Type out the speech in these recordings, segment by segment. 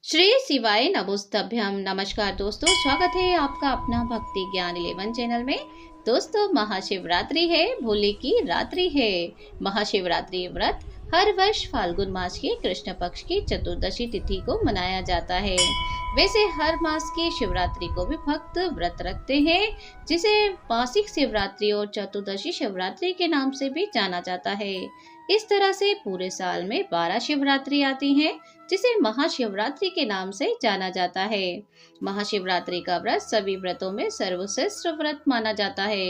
श्री शिवाय नमोस्तभ्यम। नमस्कार दोस्तों, स्वागत है आपका अपना भक्ति ज्ञान 11 चैनल में। दोस्तों, महाशिवरात्रि है, भोले की रात्रि है। महाशिवरात्रि व्रत हर वर्ष फाल्गुन मास की कृष्ण पक्ष की चतुर्दशी तिथि को मनाया जाता है। वैसे हर मास की शिवरात्रि को भी भक्त व्रत रखते हैं, जिसे मासिक शिवरात्रि और चतुर्दशी शिवरात्रि के नाम से भी जाना जाता है। इस तरह से पूरे साल में 12 शिवरात्रि आती हैं, जिसे महाशिवरात्रि के नाम से जाना जाता है। महाशिवरात्रि का व्रत सभी व्रतों में सर्वश्रेष्ठ व्रत माना जाता है।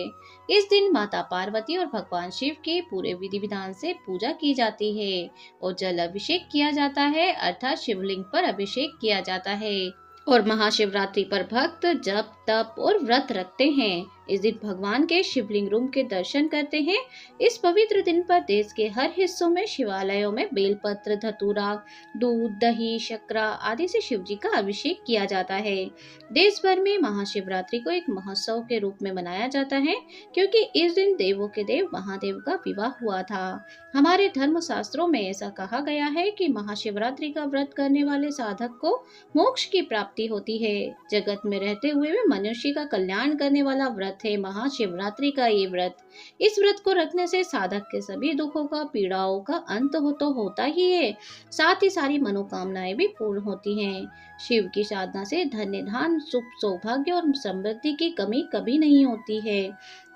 इस दिन माता पार्वती और भगवान शिव की पूरे विधि विधान से पूजा की जाती है और जल अभिषेक किया जाता है, अर्थात शिवलिंग पर अभिषेक किया जाता है। और महाशिवरात्रि पर भक्त जप तप और व्रत रखते हैं। इस दिन भगवान के शिवलिंग रूप के दर्शन करते हैं। इस पवित्र दिन पर देश के हर हिस्सों में शिवालयों में बेलपत्र, धतूरा, दूध, दही, शक्करा आदि से शिव जी का अभिषेक किया जाता है। देश भर में महाशिवरात्रि को एक महोत्सव के रूप में मनाया जाता है, क्योंकि इस दिन देवों के देव महादेव का विवाह हुआ था। हमारे धर्म शास्त्रों में ऐसा कहा गया है कि महाशिवरात्रि का व्रत करने वाले साधक को मोक्ष की प्राप्ति होती है। जगत में रहते हुए भी मनुष्य का कल्याण करने वाला व्रत है महाशिवरात्रि का ये व्रत। इस व्रत को रखने से साधक के सभी दुखों का, पीड़ाओं का अंत तो होता ही है, साथ ही सारी मनोकामनाएं भी पूर्ण होती हैं। शिव की साधना से धन्य धान, सुख, सौभाग्य और समृद्धि की कमी कभी नहीं होती है।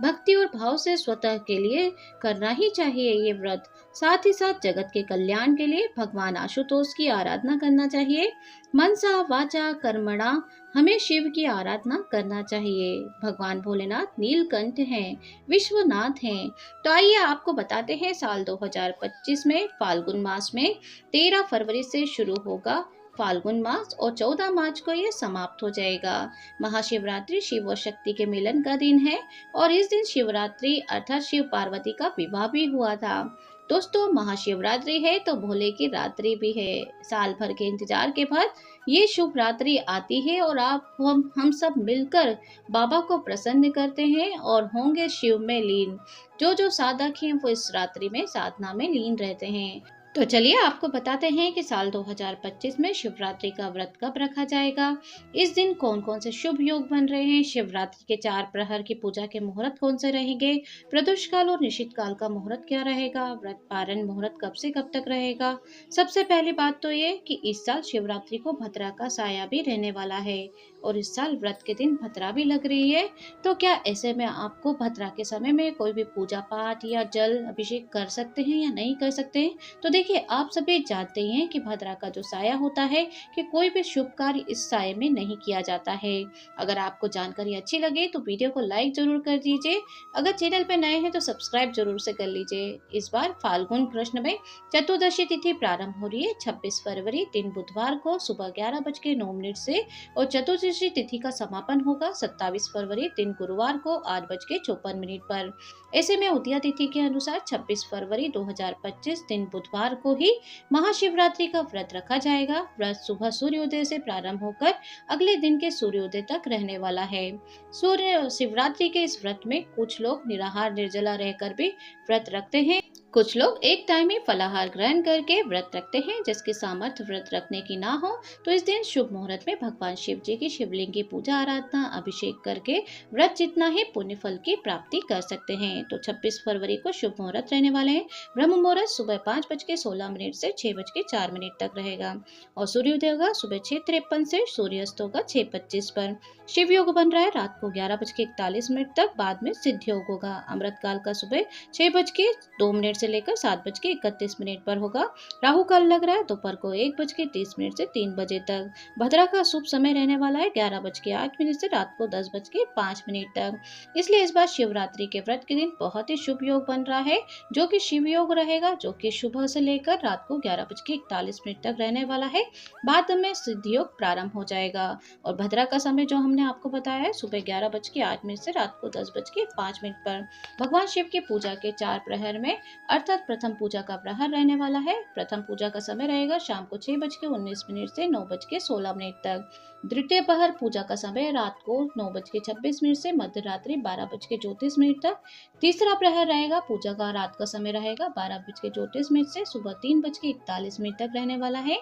भक्ति और भाव से स्वतः के लिए करना ही चाहिए ये व्रत। साथ ही साथ जगत के कल्याण के लिए भगवान आशुतोष की आराधना करना चाहिए। मनसा वाचा कर्मणा हमें शिव की आराधना करना चाहिए। भगवान भोलेनाथ नीलकंठ हैं, विश्वनाथ हैं। तो आइए आपको बताते हैं, साल 2025 में फाल्गुन मास में 13 फरवरी से शुरू होगा फाल्गुन मास और 14 मार्च को यह समाप्त हो जाएगा। महाशिवरात्रि शिव और शक्ति के मिलन का दिन है और इस दिन शिवरात्रि अर्थात शिव पार्वती का विवाह भी हुआ था। दोस्तों, महाशिवरात्रि है तो भोले की रात्रि भी है। साल भर के इंतजार के बाद ये शुभ रात्रि आती है और हम सब मिलकर बाबा को प्रसन्न करते हैं और होंगे शिव में लीन। जो साधक हैं वो इस रात्रि में साधना में लीन रहते हैं। तो चलिए आपको बताते हैं कि साल 2025 में शिवरात्रि का व्रत कब रखा जाएगा। इस दिन कौन कौन से शुभ योग बन रहे हैं, शिवरात्रि के 4 प्रहर की पूजा के मुहूर्त कौन से रहेंगे, प्रदोष काल और निशित काल का मुहूर्त क्या रहेगा, व्रत पारण मुहूर्त कब से कब तक रहेगा। सबसे पहली बात तो ये कि इस साल शिवरात्रि को भद्रा का साया भी रहने वाला है और इस साल व्रत के दिन भद्रा भी लग रही है। तो क्या ऐसे में आपको भद्रा के समय में कोई भी पूजा पाठ या जल अभिषेक कर सकते हैं या नहीं कर सकते हैं? तो देखिए, आप सभी जानते हैं कि भद्रा का जो साया होता है कि कोई भी शुभ कार्य इस साये में नहीं किया जाता है। अगर आपको जानकारी अच्छी लगे तो वीडियो को लाइक जरूर कर दीजिए। अगर चैनल पर नए हैं तो सब्सक्राइब जरूर से कर लीजिए। इस बार फाल्गुन कृष्ण में चतुर्दशी तिथि प्रारंभ हो रही है 26 फरवरी दिन बुधवार को सुबह 11:09 से और चतुर्दशी तिथि का समापन होगा 27 फरवरी दिन गुरुवार को 8:54 पर। ऐसे में उदया तिथि के अनुसार 26 फरवरी 2025 दिन बुधवार को ही महाशिवरात्रि का व्रत रखा जाएगा। व्रत सुबह सूर्योदय से प्रारंभ होकर अगले दिन के सूर्योदय तक रहने वाला है। सूर्य शिवरात्रि के इस व्रत में कुछ लोग निराहार निर्जला रहकर भी व्रत रखते हैं, कुछ लोग एक टाइम ही फलाहार ग्रहण करके व्रत रखते हैं। जिसकी सामर्थ्य व्रत रखने की ना हो तो इस दिन शुभ मुहूर्त में भगवान शिव जी की शिवलिंग की पूजा आराधना अभिषेक करके व्रत जितना है पुण्य फल की प्राप्ति कर सकते हैं। तो 26 फरवरी को शुभ मुहूर्त रहने वाले हैं। ब्रह्म मुहूर्त सुबह 5:16 से 6:04 तक रहेगा और सूर्योदय होगा सुबह 6:53 से सूर्यास्त होगा 6:25 पर। शिव योग बन रहा है रात को 11:41 तक, बाद में सिद्ध योग होगा। अमृत काल का सुबह 6:02 से लेकर 7:31 पर होगा। राहु काल लग रहा है दोपहर को 1:30 से 3 बजे तक। भद्रा का शुभ समय रहने वाला है 11:08 से रात को 10:05 तक। इसलिए इस बार शिवरात्रि के व्रत के दिन बहुत ही शुभ योग बन रहा है, जो कि शिव योग रहेगा, जो कि सुबह से लेकर रात को 11:41 तक रहने वाला है। बाद में सिद्ध योग प्रारंभ हो जाएगा और भद्रा का समय जो हमने आपको बताया है सुबह 11:08 से रात को 10:05 पर। भगवान शिव की पूजा के 4 प्रहर में अर्थात प्रथम पूजा का प्रहर रहने वाला है। प्रथम पूजा का समय रहेगा शाम को 6:19 से 9:16 तक। द्वितीय प्रहर पूजा का समय रात को 9:26 से मध्य रात्रि 12:34 तक। तीसरा प्रहर रहेगा, पूजा का रात का समय रहेगा 12:34 से सुबह 3:41 तक रहने वाला है।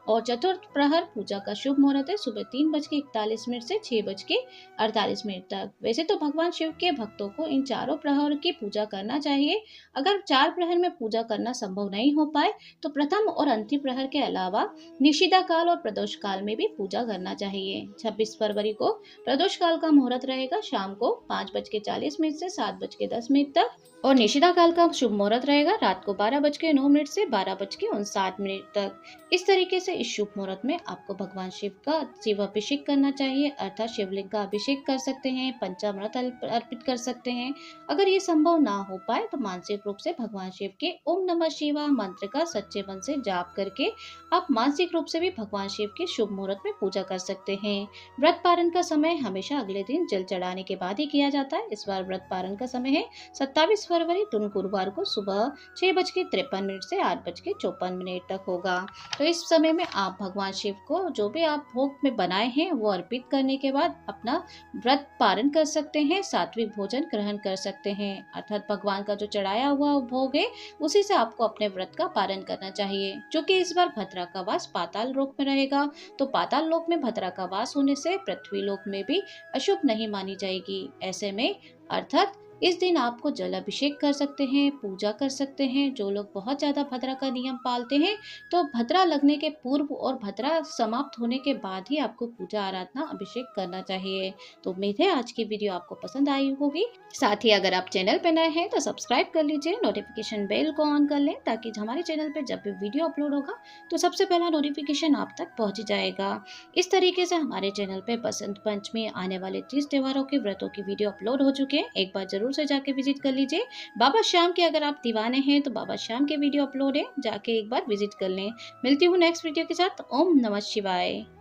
और चतुर्थ प्रहर पूजा का शुभ मुहूर्त है सुबह 3:41 से 6:48 तक। वैसे तो भगवान शिव के भक्तों को इन चारों प्रहर की पूजा करना चाहिए। अगर 4 प्रहर में पूजा करना संभव नहीं हो पाए तो प्रथम और अंतिम प्रहर के अलावा निषिद्धा काल और प्रदोष काल में भी पूजा करना चाहिए। 26 फरवरी को प्रदोष काल का मुहूर्त रहेगा शाम को 5:40 से 7:10 तक और निषिद्धा काल का शुभ मुहूर्त रहेगा रात को 12:09 से 12:59 तक। इस तरीके से इस शुभ मुहूर्त में आपको भगवान शिव का शिवाभिषेक करना चाहिए, अर्थात शिवलिंग का अभिषेक कर सकते हैं, पंचामृत अर्पित कर सकते हैं। अगर ये संभव ना हो पाए तो मानसिक रूप से भगवान शिव के ओम नमः शिवाय मंत्र का सच्चे मन से जाप करके आप मानसिक रूप से भी भगवान शिव के शुभ मुहूर्त में पूजा कर सकते हैं। व्रत पारण का समय हमेशा अगले दिन जल चढ़ाने के बाद ही किया जाता है। इस बार व्रत पारण का समय है 27 फरवरी गुरुवार को सुबह 6:53 से 8:54 तक होगा। तो इस समय में आप भगवान शिव को जो भी आप भोग में बनाए हैं वो अर्पित करने के बाद अपना व्रत पारण कर सकते हैं, सात्विक भोजन ग्रहण कर सकते हैं। अर्थात भगवान का जो चढ़ाया हुआ भोग है उसी से आपको अपने व्रत का पालन करना चाहिए। क्योंकि इस बार भद्रा का वास पाताल लोक में रहेगा, तो पाताल लोक में भद्रा का वास होने से पृथ्वी लोक में भी अशुभ नहीं मानी जाएगी। ऐसे में अर्थात इस दिन आपको जल अभिषेक कर सकते हैं, पूजा कर सकते हैं। जो लोग बहुत ज्यादा भद्रा का नियम पालते हैं तो भद्रा लगने के पूर्व और भद्रा समाप्त होने के बाद ही आपको पूजा आराधना अभिषेक करना चाहिए। तो उम्मीद है आज की वीडियो आपको पसंद आई होगी। साथ ही अगर आप चैनल पे नए हैं तो सब्सक्राइब कर लीजिए, नोटिफिकेशन बेल को ऑन कर लें ताकि हमारे चैनल पे जब भी वीडियो अपलोड होगा तो सबसे पहला नोटिफिकेशन आप तक पहुंच जाएगा। इस तरीके से हमारे चैनल पे बसंत पंचमी आने वाले 30 त्योहारों के व्रतों की वीडियो अपलोड हो चुके हैं। एक बार जरूर से जाके विजिट कर लीजिए। बाबा श्याम के अगर आप दीवाने हैं तो बाबा श्याम के वीडियो अपलोड है, जाके एक बार विजिट कर लें। मिलती हूँ नेक्स्ट वीडियो के साथ। ओम नमः शिवाय।